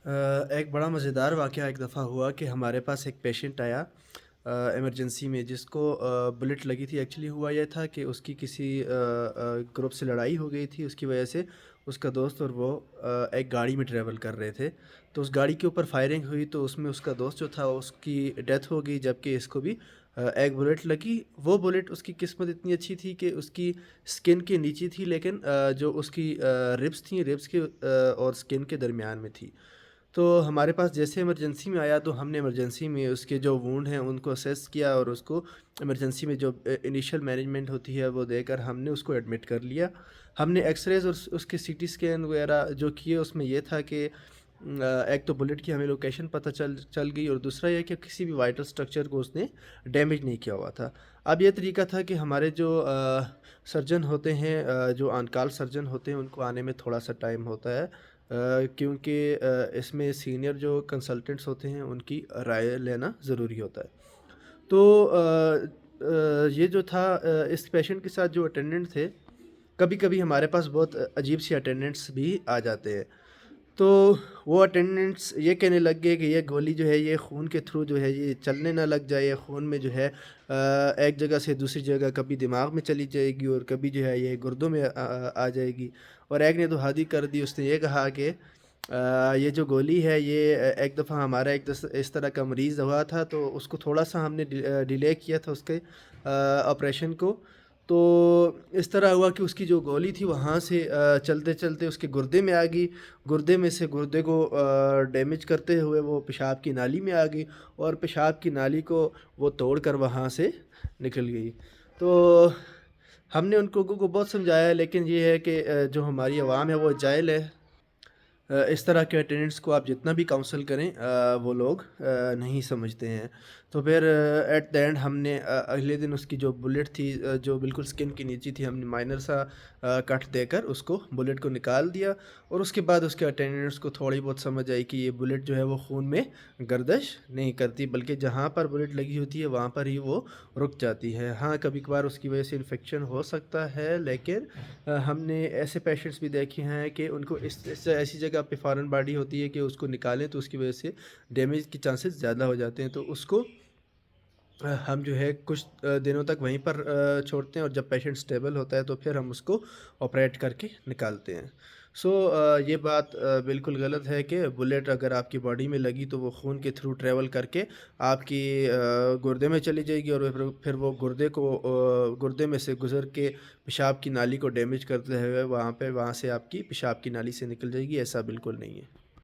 एक बड़ा मज़ेदार वाक़या एक दफ़ा हुआ कि हमारे पास एक पेशेंट आया इमरजेंसी में, जिसको बुलेट लगी थी। एक्चुअली हुआ ये था कि उसकी किसी ग्रुप से लड़ाई हो गई थी, उसकी वजह से उसका दोस्त और वो एक गाड़ी में ट्रैवल कर रहे थे। तो उस गाड़ी के ऊपर फायरिंग हुई, तो उसमें उसका दोस्त जो था उसकी डेथ हो गई, जबकि इसको भी एक बुलेट लगी। वो बुलेट, उसकी किस्मत इतनी अच्छी थी कि उसकी स्किन के नीचे थी, लेकिन जो उसकी रिब्स थी, रिब्स के और स्किन के दरमियान में थी। तो हमारे पास जैसे इमरजेंसी में आया, तो हमने इमरजेंसी में उसके जो वुंड हैं उनको असेस किया, और उसको इमरजेंसी में जो इनिशियल मैनेजमेंट होती है वो देकर हमने उसको एडमिट कर लिया। हमने एक्सरेज और उसके सीटी स्कैन वगैरह जो किए, उसमें ये था कि एक तो बुलेट की हमें लोकेशन पता चल चल गई, और दूसरा ये कि किसी भी वाइटल स्ट्रक्चर को उसने डैमेज नहीं किया हुआ था। अब ये तरीका था कि हमारे जो सर्जन होते हैं, जो ऑन-कॉल सर्जन होते हैं, उनको आने में थोड़ा सा टाइम होता है, क्योंकि इसमें सीनियर जो कंसल्टेंट्स होते हैं उनकी राय लेना ज़रूरी होता है। तो ये जो था, इस पेशेंट के साथ जो अटेंडेंट थे, कभी-कभी हमारे पास बहुत अजीब सी अटेंडेंट्स भी आ जाते हैं। तो वो अटेंडेंट्स ये कहने लग गए कि ये गोली जो है ये खून के थ्रू जो है ये चलने ना लग जाए, ये खून में जो है एक जगह से दूसरी जगह कभी दिमाग में चली जाएगी, और कभी जो है ये गुर्दों में आ जाएगी। और एक ने तो हद ही कर दी, उसने ये कहा कि ये जो गोली है ये एक दफ़ा हमारा इस तरह का मरीज़ हुआ था, तो उसको थोड़ा-सा हमने डिले किया था उसके ऑपरेशन को। तो इस तरह हुआ कि उसकी जो गोली थी वहाँ से चलते-चलते उसके गुर्दे में आ गई। गुर्दे में से गुर्दे को डैमेज करते हुए वो पेशाब की नाली में आ गई, और पेशाब की नाली को वो तोड़कर वहाँ से निकल गई। तो हमने उन लोगों को बहुत समझाया, लेकिन ये है कि जो हमारी आवाम है वो जाहिल है। इस तरह के अटेंडेंट्स को आप जितना भी काउंसल करें, वो लोग नहीं समझते हैं। तो फिर एट द एंड हमने अगले दिन उसकी जो बुलेट थी, जो बिल्कुल स्किन के नीचे थी, हमने माइनर सा कट देकर उसको बुलेट को निकाल दिया। और उसके बाद उसके अटेंडेंट्स को थोड़ी बहुत समझ आई कि ये बुलेट जो है वो खून में गर्दिश नहीं करती, बल्कि जहाँ पर बुलेट लगी होती है वहाँ पर ही वो रुक जाती है। हाँ, कभी-कभार उसकी वजह से इन्फेक्शन हो सकता है, लेकिन हमने ऐसे पेशेंट्स भी देखे हैं कि उनको इस ऐसी जगह पे फॉरेन बॉडी होती है कि उसको निकालें तो उसकी वजह से डैमेज के चांसेस ज़्यादा हो जाते हैं। तो उसको हम जो है कुछ दिनों तक वहीं पर छोड़ते हैं, और जब पेशेंट स्टेबल होता है तो फिर हम उसको ऑपरेट करके निकालते हैं। सो ये बात बिल्कुल गलत है कि बुलेट अगर आपकी बॉडी में लगी तो वो खून के थ्रू ट्रैवल करके आपकी गुर्दे में चली जाएगी, और फिर वो गुर्दे में से गुज़र के पेशाब की नाली को डैमेज करते हुए वहाँ से आपकी पेशाब की नाली से निकल जाएगी। ऐसा बिल्कुल नहीं है।